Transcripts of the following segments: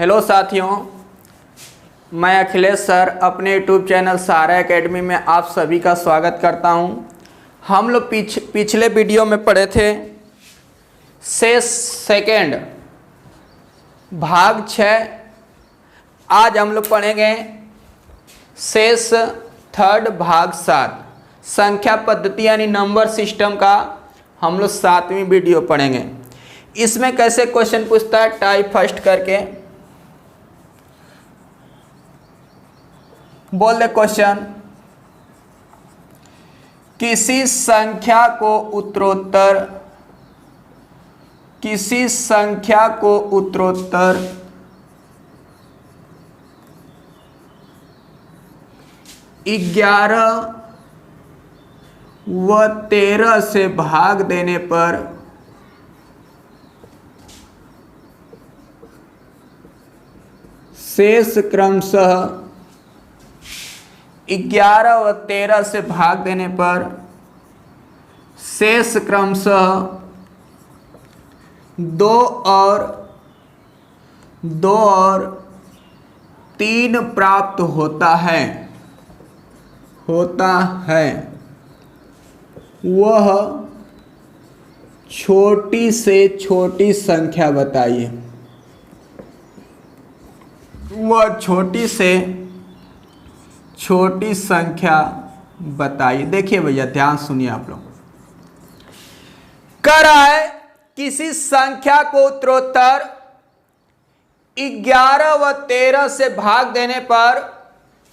Hello साथियों, मैं Akhilesh sir अपने यूट्यूब चैनल सहारा एकेडमी में आप सभी का स्वागत करता हूं। हम लोग पिछले वीडियो में पढ़े थे शेष सेकेंड भाग 6। आज हम लोग पढ़ेंगे शेष थर्ड भाग 7। संख्या पद्धति यानी नंबर सिस्टम का हम लोग 7वीं वीडियो पढ़ेंगे। इसमें कैसे क्वेश्चन पूछता है टाइप फर्स्ट करके बोल दे क्वेश्चन। किसी संख्या को उत्तरोत्तर 11 व 13 से भाग देने पर शेष क्रमशः 11 व 13 से भाग देने पर शेष क्रमशः 2 और 3 प्राप्त होता है। वह छोटी से छोटी संख्या बताइए। वह छोटी से छोटी संख्या बताइए। देखिए भैया ध्यान सुनिए आप लोग। कह रहा है किसी संख्या को उत्तरोत्तर 11 व 13 से भाग देने पर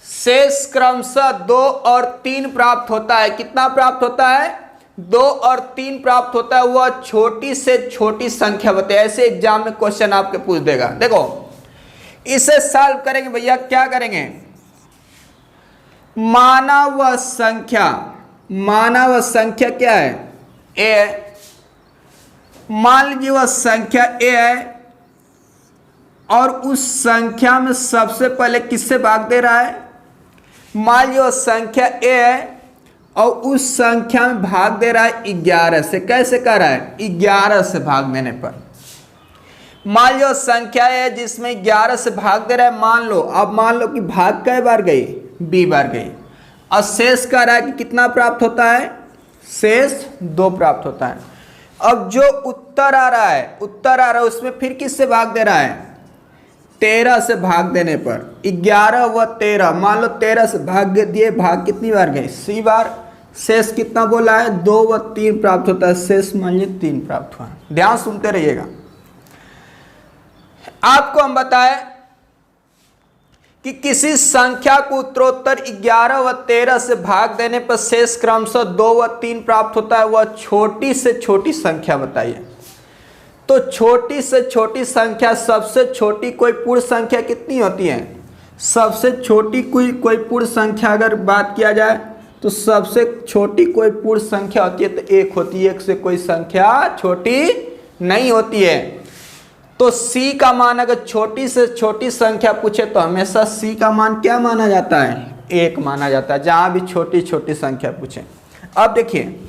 शेष क्रमशः 2 और 3 प्राप्त होता है। कितना प्राप्त होता है? 2 और 3 प्राप्त होता है। वह छोटी से छोटी संख्या बताइए। ऐसे एग्जाम में क्वेश्चन आपके पूछ देगा। देखो इसे सॉल्व करेंगे भैया। क्या करेंगे? मानव संख्या क्या है? ए है। मान लीजिए वह संख्या ए है और उस संख्या में सबसे पहले किससे भाग दे रहा है? मान लीजिए वह संख्या ए है और उस संख्या में भाग दे रहा है 11 से। कैसे कर रहा है? 11 से भाग देने पर। मान लो संख्या है जिसमें 11 से भाग दे रहा है। मान लो कि भाग कै बार गई? बी बार गई। और शेष कह रहा है कि कितना प्राप्त होता है? शेष 2 प्राप्त होता है। अब जो उत्तर आ रहा है उसमें फिर किससे भाग दे रहा है? 13 से भाग देने पर 11 व 13। मान लो 13 से भाग दिए, भाग कितनी बार गए? सी बार। शेष कितना बोला है? 2 व 3 प्राप्त होता है। शेष मान लीजिए 3 प्राप्त हुआ। ध्यान सुनते रहिएगा। आपको हम बताएं कि किसी संख्या को उत्तरोत्तर 11 व 13 से भाग देने पर शेष क्रमशः 2 व 3 प्राप्त होता है। वह छोटी से छोटी संख्या बताइए। तो छोटी से छोटी संख्या, सबसे छोटी कोई पूर्ण संख्या कितनी होती है? सबसे छोटी कोई पूर्ण संख्या अगर बात किया जाए तो सबसे छोटी कोई पूर्ण संख्या होती है तो 1 होती है। 1 से कोई संख्या छोटी नहीं होती है। तो C का मान अगर छोटी से छोटी संख्या पूछे तो हमेशा C का मान क्या माना जाता है? 1 माना जाता है, जहां भी छोटी छोटी संख्या पूछे। अब देखिए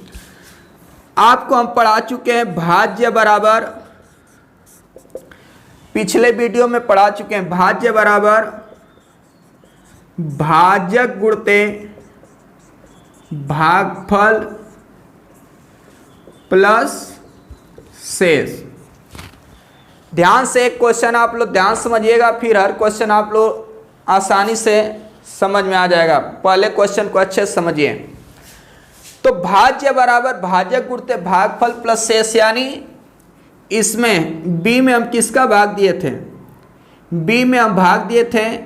आपको हम पढ़ा चुके हैं भाज्य बराबर, पिछले वीडियो में पढ़ा चुके हैं भाज्य बराबर भाजक गुणते भागफल प्लस शेष। ध्यान से एक क्वेश्चन आप लोग ध्यान समझिएगा, फिर हर क्वेश्चन आप लोग आसानी से समझ में आ जाएगा। पहले क्वेश्चन को अच्छे से समझिए। तो भाज्य बराबर भाजक गुणते भागफल प्लस शेष, यानी इसमें बी में हम किसका भाग दिए थे? बी में हम भाग दिए थे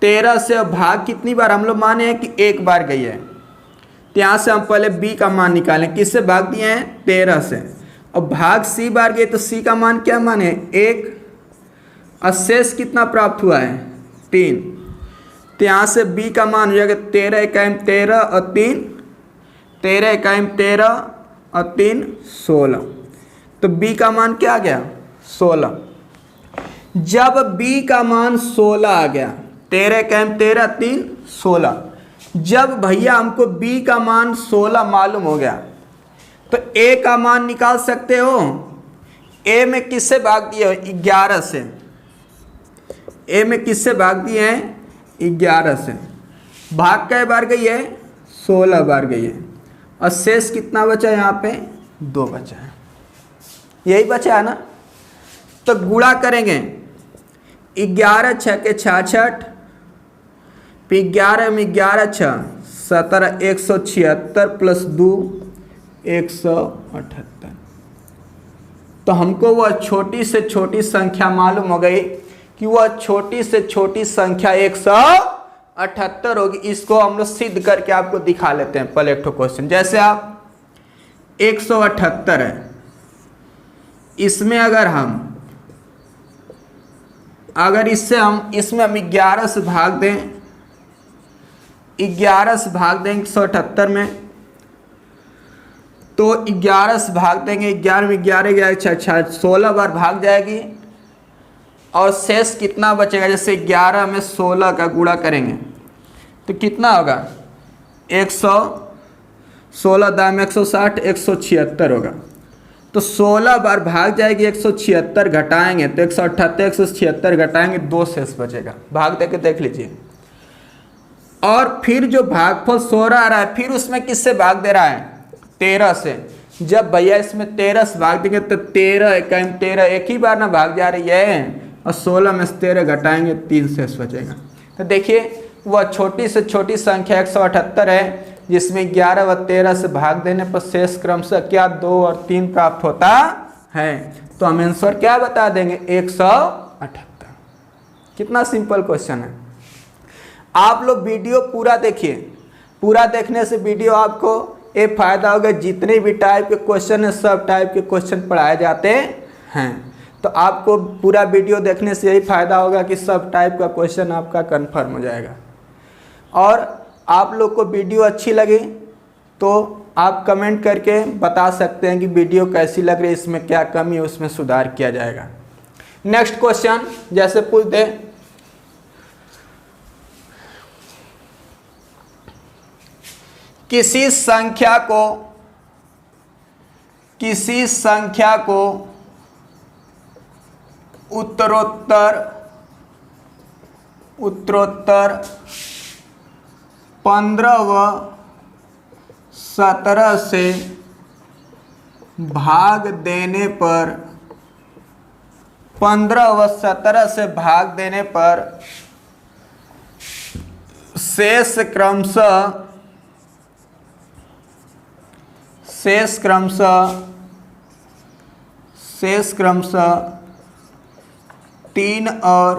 13 से। और भाग कितनी बार हम लोग माने हैं कि 1 बार गई है। तो यहाँ से हम पहले बी का मान निकालें। किससे भाग दिए हैं? 13 से। और भाग सी बार गए तो सी का मान क्या माने? 1। और शेष कितना प्राप्त हुआ है? 3। तो यहाँ से बी का मान हो जाएगा 13 इकाई 13 और 3 13 इकाई 13 और 3 16। तो बी का मान क्या आ गया? 16। जब बी का मान 16 आ गया, 13 इकाई 13 3 16। जब भैया हमको बी का मान 16 मालूम हो गया तो ए का मान निकाल सकते हो। ए में किससे भाग दिया? 11 से। ए में किससे भाग दिए हैं? 11 से। भाग कई बार गई है? 16 बार गई है। और शेष कितना बचा है? यहाँ पे 2 बचा है, यही बचा है ना। तो गुणा करेंगे, 11 6 के 66, फिर 11 में 11 6 17, 176 प्लस 2 178। तो हमको वह छोटी से छोटी संख्या मालूम हो गई कि वह छोटी से छोटी संख्या 178 होगी। इसको हम लोग सिद्ध करके आपको दिखा लेते हैं। पहले एक ठो क्वेश्चन, जैसे आप 178 है, इसमें अगर इसमें हम 11 से भाग दें, 11 से भाग देंगे 178 में, तो 11 से भाग देंगे, 11 में 11 11 16 बार भाग जाएगी। और शेष कितना बचेगा? जैसे 11 में 16 का गुणा करेंगे तो कितना होगा? 116 दाम 160, 176 होगा। तो 16 बार भाग जाएगी, 176 घटाएंगे तो 178, 176 घटाएंगे, 2 शेष बचेगा। भाग दे के देख लीजिए। और फिर जो भागफल 16 आ रहा है, फिर उसमें किससे भाग दे रहा है? 13 से। जब भैया इसमें 13 से भाग देंगे तो 13 13 एक ही बार ना भाग जा रही है, और 16 में से 13 घटाएंगे, 3 शेष बचेगा। तो देखिए वह छोटी से छोटी संख्या 178 है, जिसमें 11 व 13 से भाग देने पर शेष क्रमशः क्या 2 और 3 प्राप्त होता है। तो हम आंसर क्या बता देंगे? 178। कितना सिंपल क्वेश्चन है। आप लोग वीडियो पूरा देखिए, पूरा देखने से वीडियो आपको ये फायदा होगा, जितने भी टाइप के क्वेश्चन है सब टाइप के क्वेश्चन पढ़ाए जाते हैं। तो आपको पूरा वीडियो देखने से यही फायदा होगा कि सब टाइप का क्वेश्चन आपका कंफर्म हो जाएगा। और आप लोग को वीडियो अच्छी लगी तो आप कमेंट करके बता सकते हैं कि वीडियो कैसी लग रही है, इसमें क्या कमी है, उसमें सुधार किया जाएगा। नेक्स्ट क्वेश्चन जैसे पूछ दे, किसी संख्या को उत्तरोत्तर 15 व 17 से भाग देने पर 15 व 17 से भाग देने पर शेष क्रमशः 3 और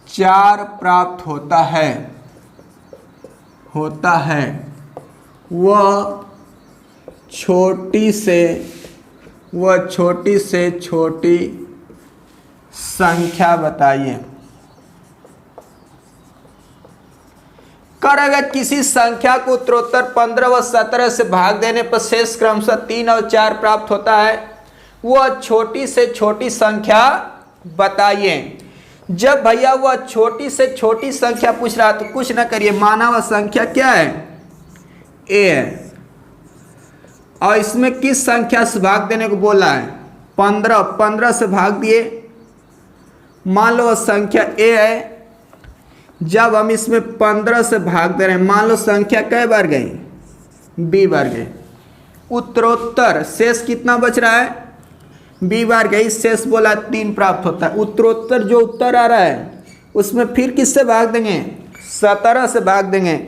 4 प्राप्त होता है। वह छोटी से छोटी संख्या बताइए। करेगा किसी संख्या को उत्तरोत्तर 15 व 17 से भाग देने पर शेष क्रमशः 3 और 4 प्राप्त होता है, वह छोटी से छोटी संख्या बताइए। जब भैया वह छोटी से छोटी संख्या पूछ रहा तो कुछ ना करिए, माना वह संख्या क्या है? ए है। और इसमें किस संख्या से भाग देने को बोला है? 15 से भाग दिए। मान लो वह संख्या ए है। जब हम इसमें 15 से भाग दे रहे हैं, मान लो संख्या कई बार गई? बी बार गई। उत्तरोत्तर शेष कितना बच रहा है? बी बार गई, शेष बोला 3 प्राप्त होता है। उत्तरोत्तर जो उत्तर आ रहा है उसमें फिर किससे भाग देंगे? 17 से भाग देंगे।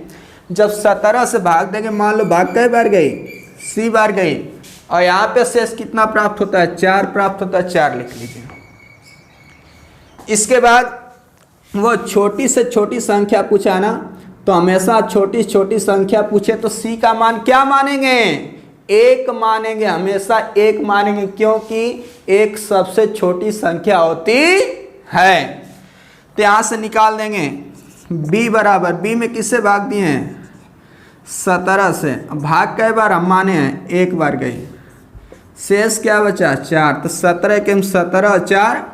जब 17 से भाग देंगे, मान लो भाग कई बार गई? सी बार गई। और यहाँ पे शेष कितना प्राप्त होता है? 4 प्राप्त होता है। 4 लिख लीजिए। इसके बाद वो छोटी से छोटी संख्या पूछा ना, तो हमेशा छोटी छोटी संख्या पूछे तो सी का मान क्या मानेंगे? 1 मानेंगे। हमेशा 1 मानेंगे, क्योंकि 1 सबसे छोटी संख्या होती है। तो यहाँ से निकाल देंगे b बराबर, b में किससे भाग दिए हैं? 17 से। भाग कई बार हम माने हैं? 1 बार गई। शेष क्या बचा? 4। तो 17 के 17 और 4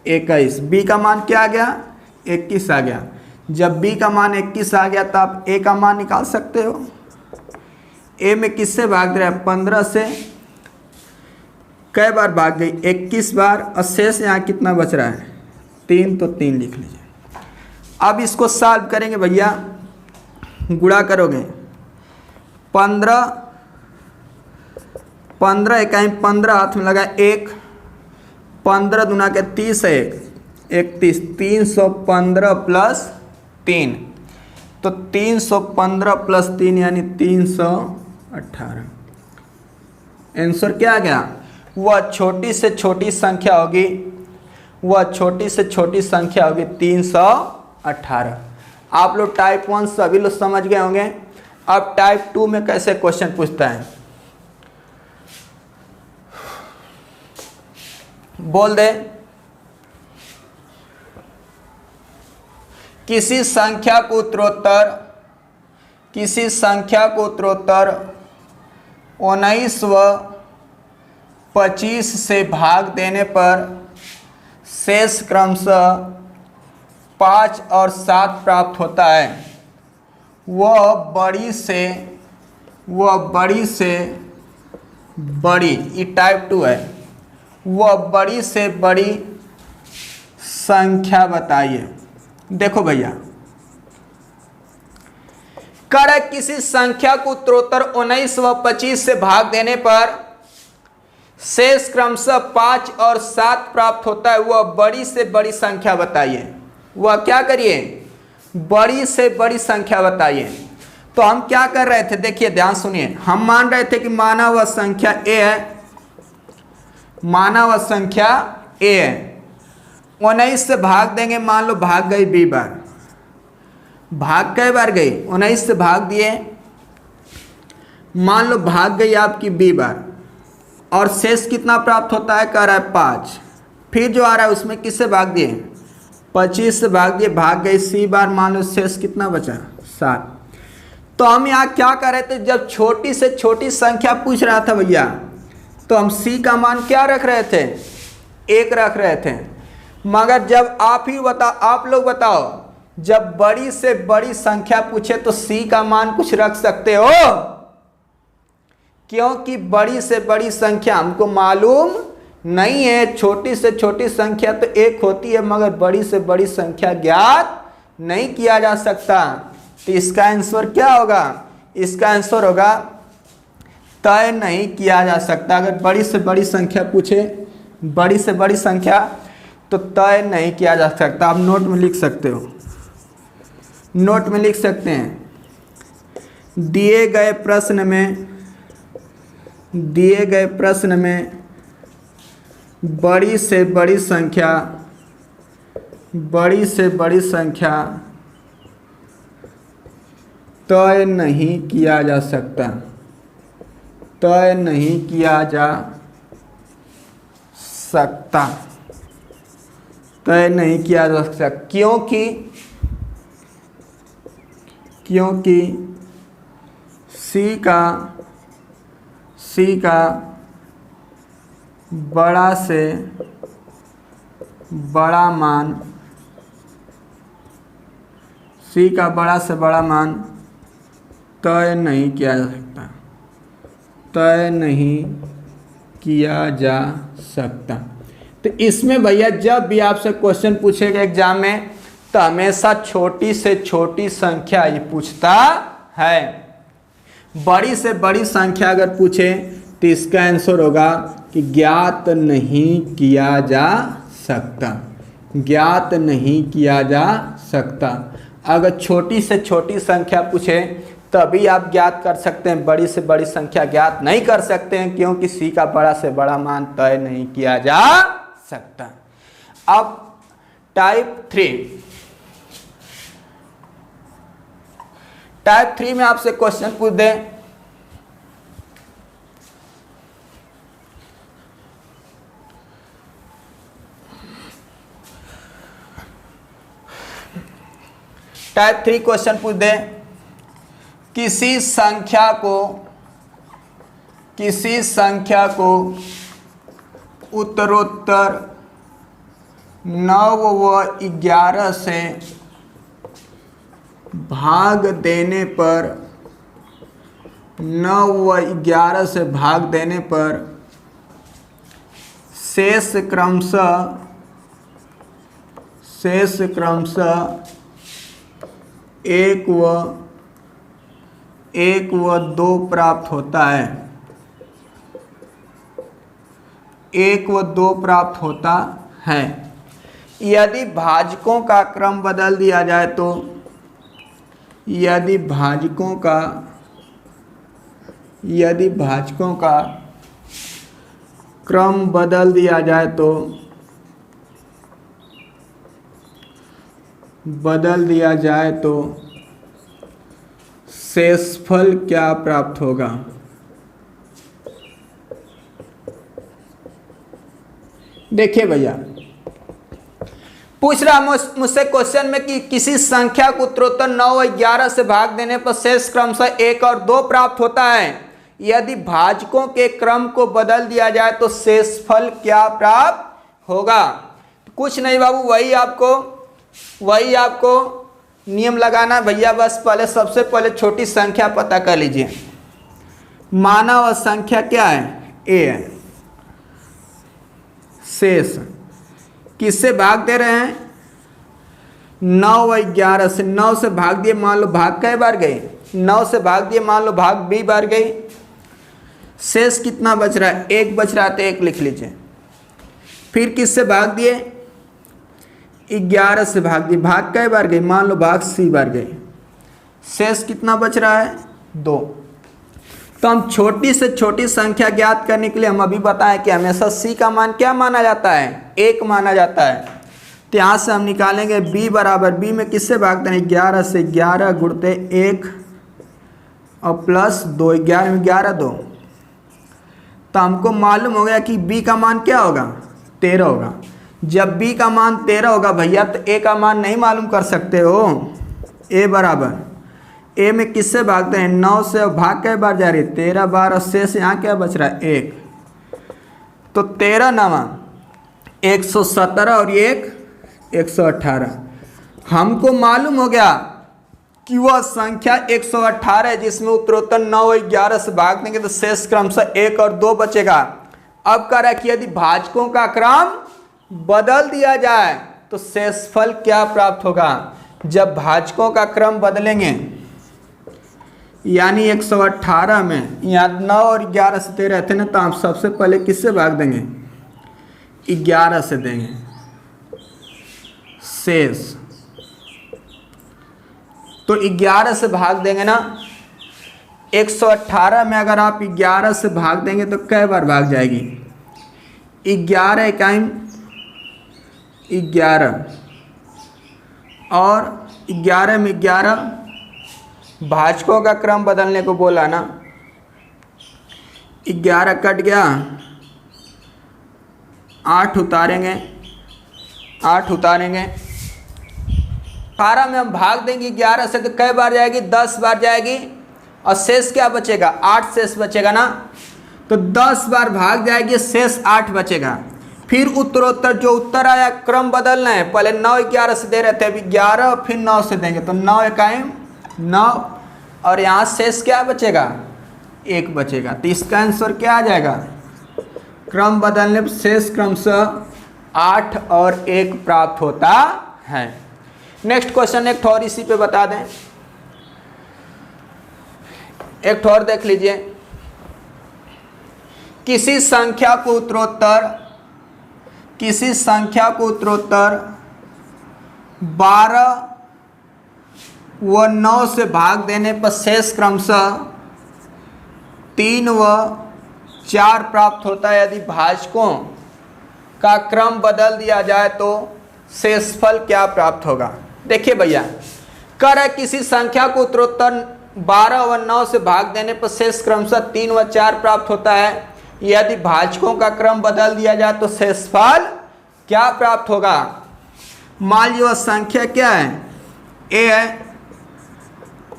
21। b का मान क्या आ गया? 21 आ गया। जब b का मान 21 आ गया तो आप a का मान निकाल सकते हो। a में किससे भाग रहा है? 15 से। कई बार भाग गई? 21 बार। और शेष यहाँ कितना बच रहा है? 3 तो 3 लिख लीजिए। अब इसको सॉल्व करेंगे भैया, गुणा करोगे 15 इकाई 15 हाथ में लगा 1, 15 दूना के 30 है 31, 315 प्लस 3, तो 315 प्लस 3 यानी 318। आंसर क्या आ गया? वह छोटी से छोटी संख्या होगी, वह छोटी से छोटी संख्या होगी 318। आप लोग टाइप 1 सभी लोग समझ गए होंगे। अब टाइप 2 में कैसे क्वेश्चन पूछता है, बोल दे। किसी संख्या को उत्तरोत्तर 19 व 25 से भाग देने पर शेष क्रमशः 5 और 7 प्राप्त होता है। वह बड़ी से बड़ी, ये टाइप 2 है, वह बड़ी से बड़ी संख्या बताइए। देखो भैया, कर किसी संख्या को उत्तरोत्तर 19 व 25 से भाग देने पर शेष क्रमशः 5 और 7 प्राप्त होता है। वह बड़ी से बड़ी संख्या बताइए। वह क्या करिए? बड़ी से बड़ी संख्या बताइए। तो हम क्या कर रहे थे, देखिए ध्यान सुनिए। हम मान रहे थे कि माना हुआ संख्या ए है, माना हुआ संख्या ए है। 19 से भाग देंगे, मान लो भाग गई बी बार, भाग कई बार गई? 19 से भाग दिए, मान लो भाग गई आपकी बी बार, और शेष कितना प्राप्त होता है? कह रहा है 5। फिर जो आ रहा है उसमें किससे भाग दिए? 25 से भाग दिए, भाग गई सी बार, मान लो शेष कितना बचा? 7। तो हम यहाँ क्या कर रहे थे, जब छोटी से छोटी संख्या पूछ रहा था भैया, तो हम सी का मान क्या रख रहे थे? 1 रख रहे थे। मगर जब आप लोग बताओ, जब बड़ी से बड़ी संख्या पूछे तो सी का मान कुछ रख सकते हो? क्योंकि बड़ी से बड़ी संख्या हमको मालूम नहीं है। छोटी से छोटी संख्या तो 1 होती है, मगर बड़ी से बड़ी संख्या ज्ञात नहीं किया जा सकता। तो इसका आंसर क्या होगा? इसका आंसर होगा तय नहीं किया जा सकता। अगर बड़ी से बड़ी संख्या पूछे, बड़ी से बड़ी संख्या, तो तय नहीं किया जा सकता। आप नोट में लिख सकते हो, नोट में लिख सकते हैं, दिए गए प्रश्न में बड़ी से बड़ी संख्या तय नहीं किया जा सकता, तय नहीं किया जा सकता, तय नहीं किया जा सकता। क्योंकि सी का बड़ा से बड़ा मान, सी का बड़ा से बड़ा मान तय नहीं किया जा सकता, तय नहीं किया जा सकता। तो इसमें भैया जब भी आपसे क्वेश्चन पूछेगा एग्जाम में, तो हमेशा छोटी से छोटी संख्या ये पूछता है। बड़ी से बड़ी संख्या अगर पूछे तो इसका आंसर होगा कि ज्ञात नहीं किया जा सकता, ज्ञात नहीं किया जा सकता। अगर छोटी से छोटी संख्या पूछे तभी आप ज्ञात कर सकते हैं, बड़ी से बड़ी संख्या ज्ञात नहीं कर सकते हैं, क्योंकि सी का बड़ा से बड़ा मान तय नहीं किया जा सकता। अब टाइप 3 में आपसे क्वेश्चन पूछ दें, टाइप 3 क्वेश्चन पूछ दें, किसी संख्या को उत्तरोत्तर 9 व 11 से भाग देने पर 9 व 11 से भाग देने पर शेष क्रमशः शेष क्रमशः 1 व 2 प्राप्त होता है। 1 व 2 प्राप्त होता है। यदि भाजकों का क्रम बदल दिया जाए तो, यदि भाजकों का क्रम बदल दिया जाए तो शेषफल क्या प्राप्त होगा? देखिए भैया, पूछ रहा मुझसे क्वेश्चन में कि किसी संख्या को उत्तरोत्तर 9 व 11 से भाग देने पर शेष क्रमशः 1 और 2 प्राप्त होता है। यदि भाजकों के क्रम को बदल दिया जाए तो शेषफल क्या प्राप्त होगा? कुछ नहीं बाबू, वही आपको नियम लगाना भैया। बस सबसे पहले छोटी संख्या पता कर लीजिए। माना हुआ संख्या क्या है? ए है। शेष किससे भाग दे रहे हैं? 9 व 11 से। 9 से भाग दिए, मान लो भाग कई बार गए? 9 से भाग दिए, मान लो भाग 20 बार गई। शेष कितना बच रहा है? 1 बच रहा है, तो 1 लिख लीजिए। फिर किससे भाग दिए? 11 से भाग दिए, भाग कई बार गई? मान लो भाग सी बार गई। शेष कितना बच रहा है? 2। तो हम छोटी से छोटी संख्या ज्ञात करने के लिए हम अभी बताएं कि हमेशा सी का मान क्या माना जाता है? 1 माना जाता है। तो यहाँ से हम निकालेंगे b बराबर, b में किससे भाग देंगे? 11 से। 11 गुणते 1 और प्लस 2, 11 में 11 2। तो हमको मालूम हो गया कि b का मान क्या होगा? 13 होगा। जब b का मान 13 होगा भैया, तो a का मान नहीं मालूम कर सकते हो? a बराबर, a में किससे भागते हैं? 9 से। और भाग कई बार जा रही है? 13 बार। और शेष यहाँ क्या बच रहा है? 1। तो 13 नामा 117 और 118। हमको मालूम हो गया कि वह संख्या 118 है जिसमें उत्तरोत्तर 9 व 11 से भाग देंगे तो शेष क्रमशः 1 और 2 बचेगा। अब कह रहा है कि यदि भाजकों का क्रम बदल दिया जाए तो शेषफल क्या प्राप्त होगा? जब भाजकों का क्रम बदलेंगे, यानी 118 में यहाँ 9 और 11 से 13 थे ना, तो आप सबसे पहले किससे भाग देंगे? 11 से देंगे शेष। तो 11 से भाग देंगे ना, 118 में अगर आप 11 से भाग देंगे तो कई बार भाग जाएगी? 11 इकाई 11 और 11 में 11। भाजकों का क्रम बदलने को बोला ना, 11 कट गया, 8 उतारेंगे, 18 में हम भाग देंगे 11 से तो कई बार जाएगी? 10 बार जाएगी। और शेष क्या बचेगा? 8 शेष बचेगा ना। तो 10 बार भाग जाएगी, शेष 8 बचेगा। फिर उत्तरोत्तर जो उत्तर आया, क्रम बदलना है। पहले 9 11 से दे रहे थे, अभी 11 फिर 9 से देंगे तो 9 इकाई 9। और यहाँ शेष क्या बचेगा? 1 बचेगा। तो इसका आंसर क्या आ जाएगा? क्रम बदलने पर शेष क्रमशः 8 और 1 प्राप्त होता है। नेक्स्ट क्वेश्चन एक और इसी पे बता दें। एक और देख लीजिए। किसी संख्या को उत्तरोत्तर 12 व 9 से भाग देने पर शेष क्रमशः 3 व 4 प्राप्त होता है। यदि भाजकों का क्रम बदल दिया जाए तो शेषफल क्या प्राप्त होगा? देखिए भैया, कर है किसी संख्या को उत्तरोत्तर 12 व 9 से भाग देने पर शेष क्रमशः 3 व 4 प्राप्त होता है। यदि भाजकों का क्रम बदल दिया जाए तो शेषफल क्या प्राप्त होगा? मान लीजिए वह संख्या क्या है? ए है।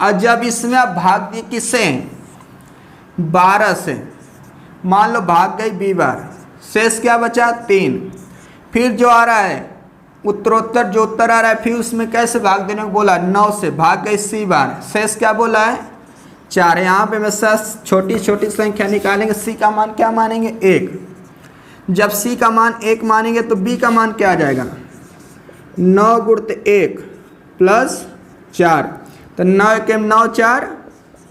और जब इसमें आप भाग दिए किससे? 12 से। मान लो भाग गई 20 बार, शेष क्या बचा? 3। फिर जो आ रहा है उत्तरोत्तर, जो उत्तर आ रहा है, फिर उसमें कैसे भाग देने को बोला? 9 से। भाग गई सी बार, शेष क्या बोला है? 4। यहाँ पे मैं छोटी छोटी संख्या निकालेंगे। सी का मान क्या मानेंगे? 1। जब सी का मान 1 मानेंगे तो बी का मान क्या आ जाएगा? 9 गुणित 1 प्लस 4, तो 9 1 9 4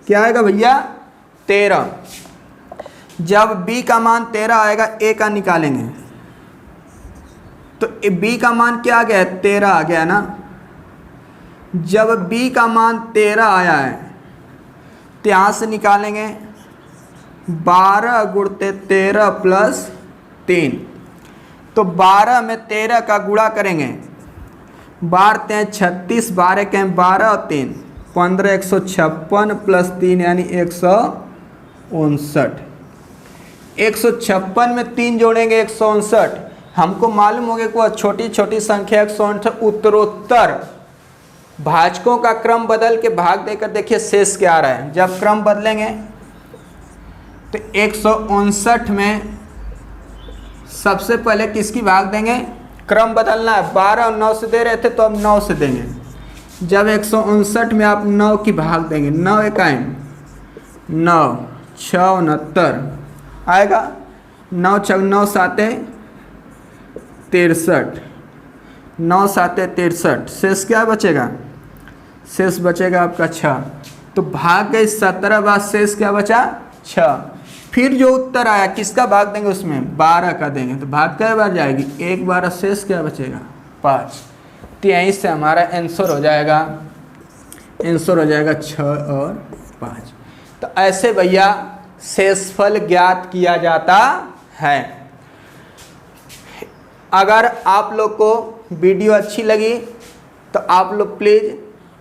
क्या आएगा भैया 13। जब b का मान 13 आएगा a का निकालेंगे, तो b का मान क्या आ गया है 13 आ गया ना। जब b का मान 13 आया है तो यहाँ से निकालेंगे 12 गुणित 13 प्लस 3, तो 12 में 13 का गुणा करेंगे, 12 हैं 36, 12 के 12 और 3 15, 156 प्लस 3 यानी 159। 156 में 3 जोड़ेंगे 159। हमको मालूम हो गया कि छोटी छोटी संख्या 159 उत्तरोत्तर भाजकों का क्रम बदल के भाग देकर देखिए शेष क्या आ रहा है। जब क्रम बदलेंगे तो 159 में सबसे पहले किसकी भाग देंगे, क्रम बदलना है। 12 और 9 से दे रहे थे तो अब 9 से देंगे। जब 159 में आप 9 की भाग देंगे, 9 इकाई 9 6 69 आएगा, 9 6 9 7 63, 9 7 63, शेष क्या बचेगा, शेष बचेगा आपका 6। तो भाग गए 17 बाद शेष क्या बचा 6। फिर जो उत्तर आया किसका भाग देंगे, उसमें 12 का देंगे, तो भाग कै बार जाएगी, एक बार, शेष क्या बचेगा 5। तो यहीं से हमारा आंसर हो जाएगा, आंसर हो जाएगा 6 और 5। तो ऐसे भैया शेषफल ज्ञात किया जाता है। अगर आप लोग को वीडियो अच्छी लगी तो आप लोग प्लीज़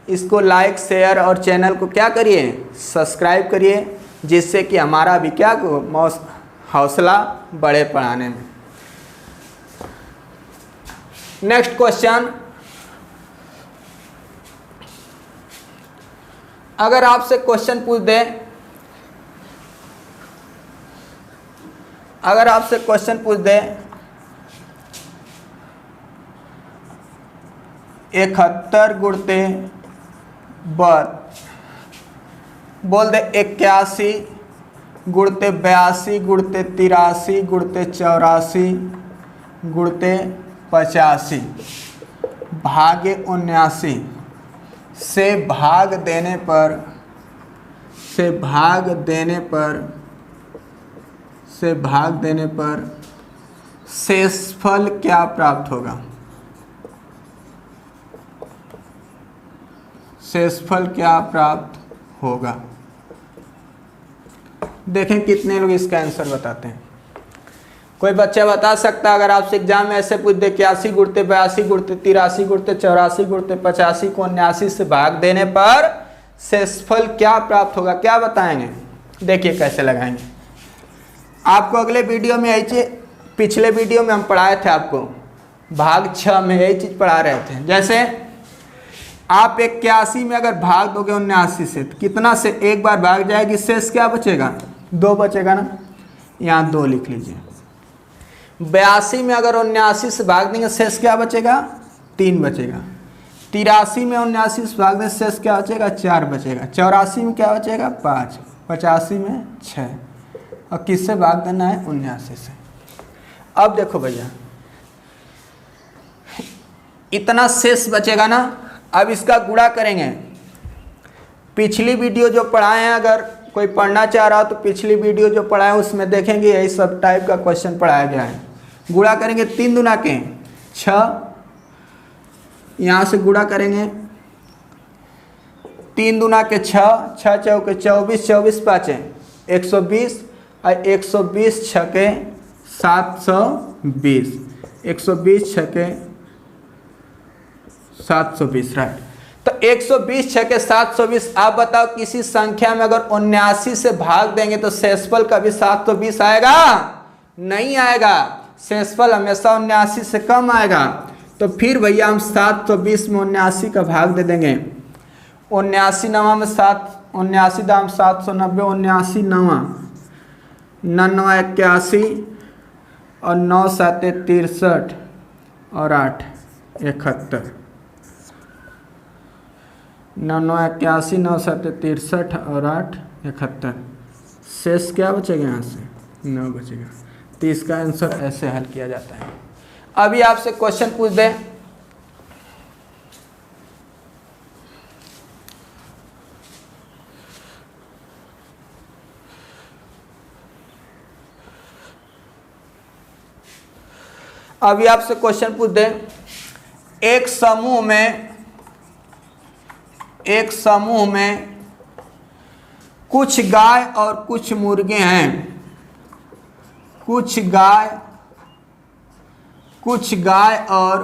इसको लाइक शेयर और चैनल को क्या करिए सब्सक्राइब करिए, जिससे कि हमारा भी क्या हौसला बढ़े पढ़ाने में। नेक्स्ट क्वेश्चन, अगर आपसे क्वेश्चन पूछ दे, अगर आपसे क्वेश्चन पूछ दे 71 गुणते 72, बोल दे 81 गुणते 82 गुणते 83 गुणते 84 गुणते 85 भागे 79 से भाग देने पर, से भाग देने पर, से भाग देने पर शेषफल क्या प्राप्त होगा, शेषफल क्या प्राप्त होगा। देखें कितने लोग इसका आंसर बताते हैं। कोई बच्चा बता सकता है, अगर आपसे एग्जाम में ऐसे पूछ दे 81 गुणते 82 गुणते 83 गुणते 84 गुणते 85 को 79 से भाग देने पर शेषफल क्या प्राप्त होगा, क्या बताएंगे। देखिए कैसे लगाएंगे। आपको अगले वीडियो में यही चीज, पिछले वीडियो में हम पढ़ाए थे, आपको भाग 6 में यही चीज पढ़ा रहे थे। जैसे आप 81 में अगर भाग दोगे 79 से तो कितना से एक बार भाग जाएगी, शेष क्या बचेगा 2 बचेगा ना, यहाँ 2 लिख लीजिए। 82 में अगर 79 से भाग देंगे शेष क्या बचेगा 3 बचेगा। 83 में 79 से भाग देंगे शेष क्या बचेगा 4 बचेगा। 84 में क्या बचेगा 5, 85 में 6, और किससे भाग देना है 79 से। अब देखो भैया इतना शेष बचेगा ना, अब इसका गुणा करेंगे। पिछली वीडियो जो पढ़ाए हैं, अगर कोई पढ़ना चाह रहा हो तो पिछली वीडियो जो पढ़ाए हैं उसमें देखेंगे यही सब टाइप का क्वेश्चन पढ़ाया गया है। गुणा करेंगे 3 दूना के 6, यहाँ से गुणा करेंगे 3 दूना के 6, 6 चौके 24, 24 पाँचे 120, और 120 छके 720, 120 छके 720, राइट। तो 120 छके 720। आप बताओ किसी संख्या में अगर 79 से भाग देंगे तो शेषफल कभी 720 आएगा, नहीं आएगा। शेषफल हमेशा 79 से कम आएगा। तो फिर भैया हम 720 में 79 का भाग दे देंगे। 79 नवा में 7, 79 दाम 790, 79 नवा 99 81, और 9 7 63, और 8 71, 99 81, 9 7 63, और 8 71। शेष क्या बचेगा, यहाँ से 9 बचेगा। तो इसका आंसर ऐसे हल किया जाता है। अभी आपसे क्वेश्चन पूछ दें अभी आपसे क्वेश्चन पूछ दे, एक समूह में कुछ गाय और कुछ मुर्गे हैं। कुछ गाय और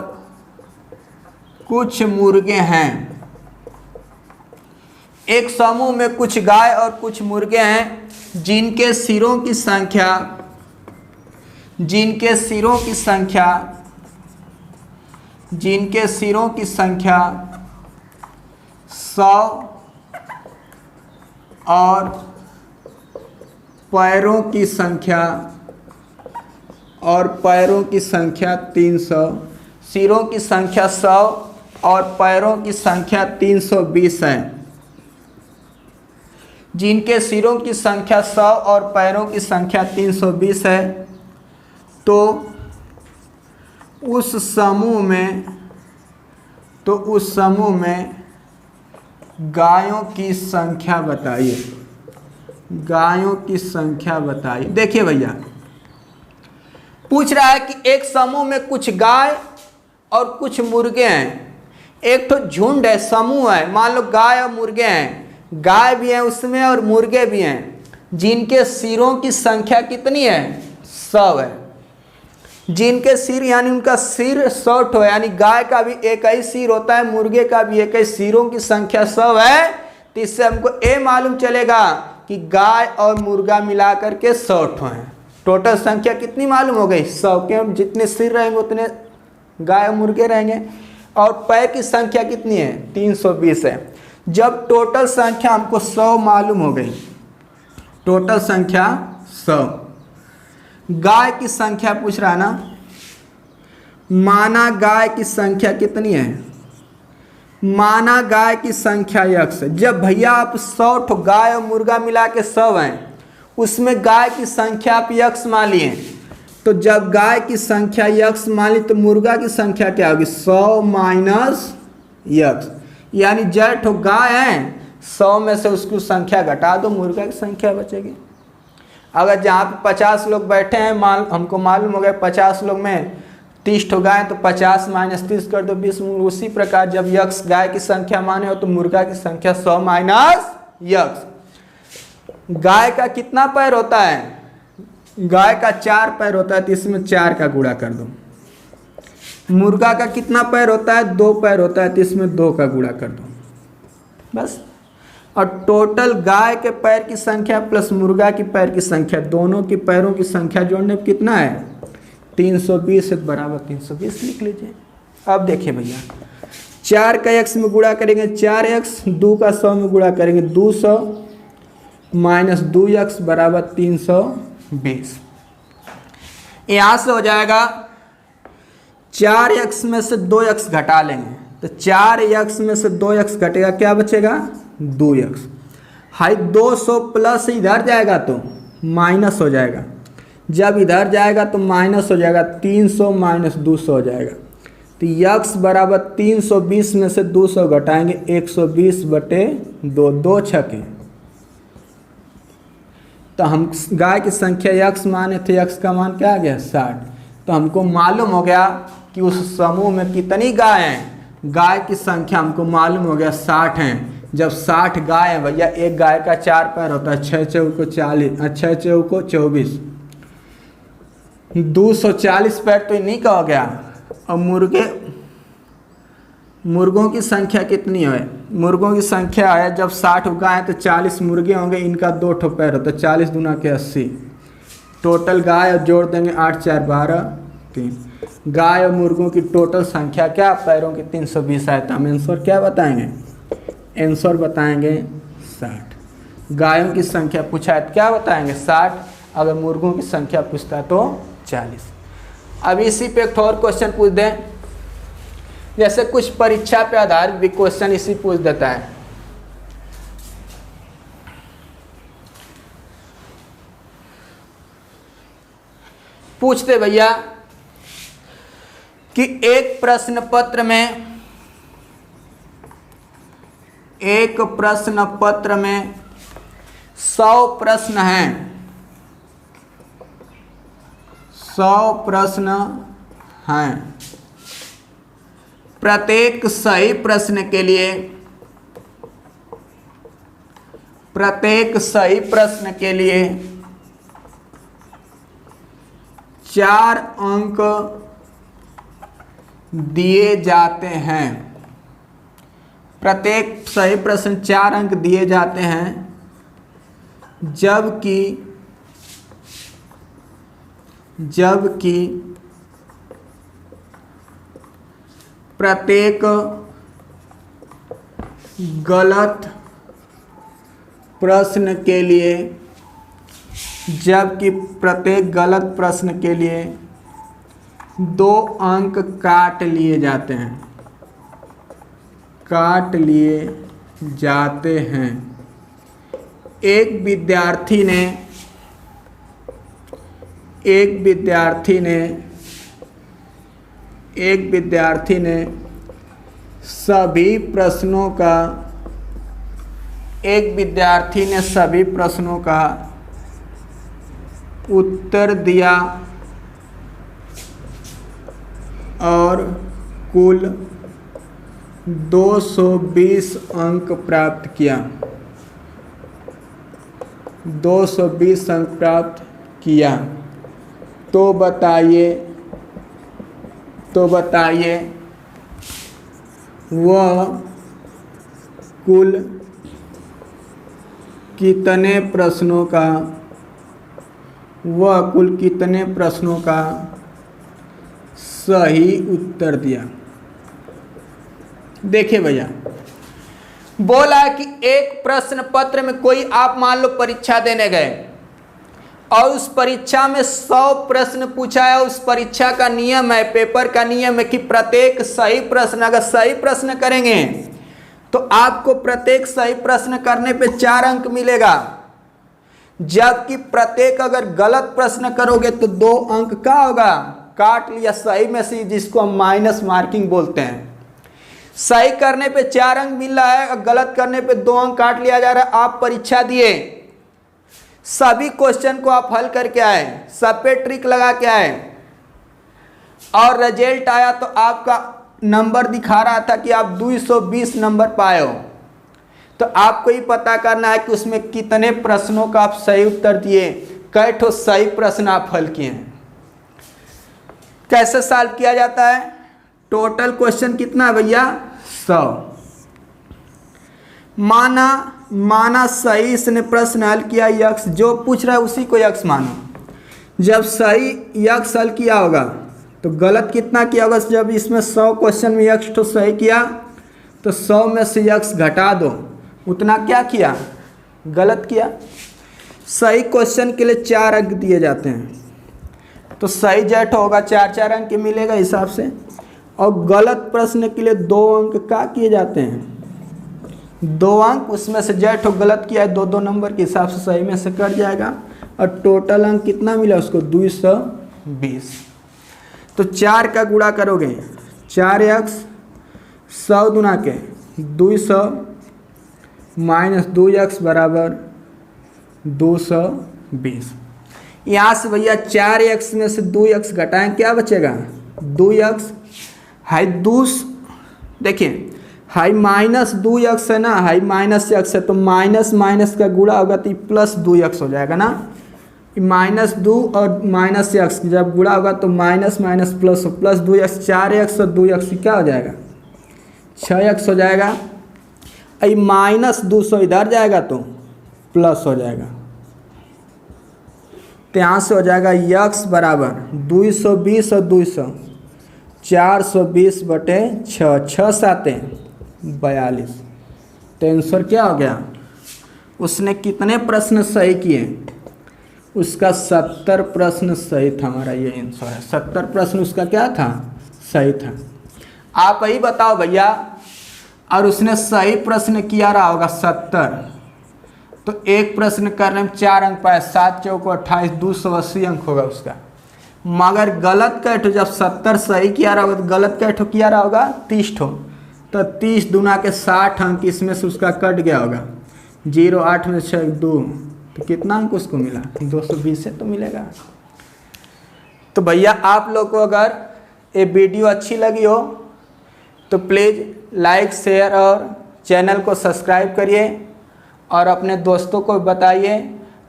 कुछ मुर्गे हैं। एक समूह में कुछ गाय और कुछ मुर्गे हैं जिनके सिरों की संख्या 100 और पैरों की संख्या 300। सिरों की संख्या 100 और पैरों की संख्या 320 है। जिनके सिरों की संख्या 100 और पैरों की संख्या 320 है, तो उस समूह में गायों की संख्या बताइए। देखिए भैया, पूछ रहा है कि एक समूह में कुछ गाय और कुछ मुर्गे हैं। एक तो झुंड है, समूह है, मान लो गाय और मुर्गे हैं, गाय भी है उसमें और मुर्गे भी हैं, जिनके सिरों की संख्या कितनी है? 100 है। जिनके सिर यानी उनका सिर 100 हो, यानी गाय का भी एक ही सिर होता है, मुर्गे का भी एक ही, सिरों की संख्या 100 है। तो इससे हमको ए मालूम चलेगा कि गाय और मुर्गा मिला करके 100 हैं। टोटल संख्या कितनी मालूम हो गई? 100 के जितने सिर रहेंगे उतने गाय और मुर्गे रहेंगे। और पैर की संख्या कितनी है? 320 है। जब टोटल संख्या हमको 100 मालूम हो गई, टोटल संख्या 100, गाय की संख्या पूछ रहा है ना, माना गाय की संख्या कितनी है? माना गाय की संख्या x। जब भैया आप 100 गाय और मुर्गा मिला के 100 हैं, उसमें गाय की संख्या आप x मान लिए, तो जब गाय की संख्या x मान ली तो मुर्गा की संख्या क्या होगी? 100 माइनस x, यानी जठ गाय है 100 में से उसकी संख्या घटा दो, मुर्गा की संख्या बचेगी। अगर जहाँ पे 50 लोग बैठे हैं, हमको मालूम हो गया 50 लोग में 30 गाय, तो 50 माइनस 30 कर दो 20। उसी प्रकार जब यक्स गाय की संख्या माने हो तो मुर्गा की संख्या 100 माइनस यक्स। गाय का कितना पैर होता है? गाय का 4 पैर होता है, तो इसमें 4 का गुणा कर दो। मुर्गा का कितना पैर होता है? 2 पैर होता है, तो इसमें 2 का गुणा कर दो, बस। और टोटल गाय के पैर की संख्या प्लस मुर्गा की पैर की संख्या, दोनों की पैरों की संख्या जोड़ने पर कितना है? 320 बराबर 320 लिख लीजिए। अब देखिए भैया, 4 का x में गुणा करेंगे 4x, 2 का 100 में गुणा करेंगे 200 माइनस 2x बराबर 320। यहाँ से हो जाएगा 4x में से 2x घटा लेंगे, तो 4x में से 2x घटेगा, क्या बचेगा? 2x। हाई 200 प्लस इधर जाएगा तो माइनस हो जाएगा, जब इधर जाएगा तो माइनस हो जाएगा, 300 माइनस 200 हो जाएगा। तो x बराबर 320 में से 200 घटाएंगे 120 बटे 2, 2 छके। तो हम गाय की संख्या x माने थे, x का मान क्या आ गया? 60। तो हमको मालूम हो गया कि उस समूह में कितनी गाय हैं। गाय की संख्या हमको मालूम हो गया 60 हैं। जब 60 गाय है भैया, एक गाय का 4 पैर होता है, 6 चौको 40, 6 चौको 24, 240 पैर तो नहीं का हो गया। और मुर्गों की संख्या कितनी है? मुर्गों की संख्या है, जब 60 गाय है तो 40 मुर्गे होंगे, इनका 2 पैर होता है, 40 दूना के 80। टोटल गाय जोड़ देंगे 8 4 12 3। गाय और मुर्गों की टोटल संख्या क्या? पैरों की 320 है। तो हम आंसर क्या बताएंगे? आंसर बताएंगे 60। गायों की संख्या पूछा है तो क्या बताएंगे? 60। अगर मुर्गों की संख्या पूछता है तो 40। अब इसी पे एक और क्वेश्चन पूछ दें, जैसे कुछ परीक्षा पे आधारित भी क्वेश्चन इसी पूछ देता है। पूछते भैया कि एक प्रश्न पत्र में 100 प्रश्न हैं, 100 प्रश्न हैं। प्रत्येक सही प्रश्न के लिए 4 अंक दिए जाते हैं। प्रत्येक सही प्रश्न 4 अंक दिए जाते हैं, जबकि प्रत्येक गलत प्रश्न के लिए 2 अंक काट लिए जाते हैं। एक विद्यार्थी ने सभी प्रश्नों का उत्तर दिया और कुल 220 अंक प्राप्त किया। 220 अंक प्राप्त किया। तो बताइए वह कुल कितने प्रश्नों का सही उत्तर दिया। देखिए भैया, बोला कि एक प्रश्न पत्र में कोई आप मान लो परीक्षा देने गए और उस परीक्षा में 100 प्रश्न पूछा है। उस परीक्षा का नियम है, पेपर का नियम है कि प्रत्येक सही प्रश्न, अगर सही प्रश्न करेंगे तो आपको प्रत्येक सही प्रश्न करने पे 4 अंक मिलेगा, जबकि प्रत्येक अगर गलत प्रश्न करोगे तो 2 अंक का होगा, काट लिया सही में से, जिसको हम माइनस मार्किंग बोलते हैं। सही करने पे 4 अंक मिल रहा है और गलत करने पे 2 अंक काट लिया जा रहा है। आप परीक्षा दिए, सभी क्वेश्चन को आप हल करके आए, सब पे ट्रिक लगा के आए और रिजल्ट आया तो आपका नंबर दिखा रहा था कि आप 220 नंबर पाए हो। तो आपको ही पता करना है कि उसमें कितने प्रश्नों का आप सही उत्तर दिए, कई ठो सही प्रश्न आप हल किए हैं। कैसे सॉल्व किया जाता है? टोटल क्वेश्चन कितना है भैया? 100। माना सही इसने प्रश्न हल किया, यक्स जो पूछ रहा है उसी को यक्स मानो। जब सही यक्स हल किया होगा तो गलत कितना किया होगा? जब इसमें 100 क्वेश्चन में यक्स तो सही किया तो 100 में से यक्स घटा दो, उतना क्या किया? गलत किया। सही क्वेश्चन के लिए 4 अंक दिए जाते हैं, तो सही जेठ होगा 4-4 अंक मिलेगा हिसाब से, और गलत प्रश्न के लिए 2 अंक का किए जाते हैं, 2 अंक उसमें से जेठ हो गलत किया है 2-2 नंबर के हिसाब से सही में से कट जाएगा, और टोटल अंक कितना मिला उसको? 220। तो 4 का गुणा करोगे 4x 100 गुना के 200 माइनस 2x बराबर 220। यहाँ से भैया 4x में से 2x घटाएं, क्या बचेगा? 2x हाई देखिए हाई माइनस 2x है ना, हाई माइनस x है तो माइनस माइनस का गुणा होगा तो प्लस 2x हो जाएगा ना। माइनस 2 और माइनस x जब गुणा होगा तो minus minus plus, plus 2x, 4x और 2x क्या हो जाएगा? 6x हो जाएगा। ये माइनस 200 इधर जाएगा तो प्लस हो जाएगा, तो यहाँ से हो जाएगा x बराबर 220 और 200 420 बटे 6, 6 7 42। तो आंसर क्या हो गया? उसने कितने प्रश्न सही किए? उसका 70 प्रश्न सही था। हमारा ये आंसर है, 70 प्रश्न उसका क्या था? सही था। आप ही बताओ भैया, और उसने सही प्रश्न किया रहा होगा 70, तो एक प्रश्न करने में 4 अंक पाए, 7 चौको 28, 280 अंक होगा उसका। मगर गलत कैठो जब 70 सही किया रहा होगा तो गलत कैठो किया रहा होगा 30 ठो, तो 30 दूना के 60 अंक इसमें से उसका कट गया होगा। 0 8 में 6 2, तो कितना अंक उसको मिला? 220 से तो मिलेगा। तो भैया आप लोग को अगर ये वीडियो अच्छी लगी हो तो प्लीज़ लाइक शेयर और चैनल को सब्सक्राइब करिए और अपने दोस्तों को बताइए।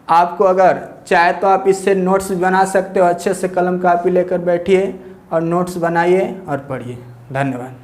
आपको अगर चाहे तो आप इससे नोट्स भी बना सकते हो। अच्छे से कलम कापी लेकर बैठिए और नोट्स बनाइए और पढ़िए। धन्यवाद।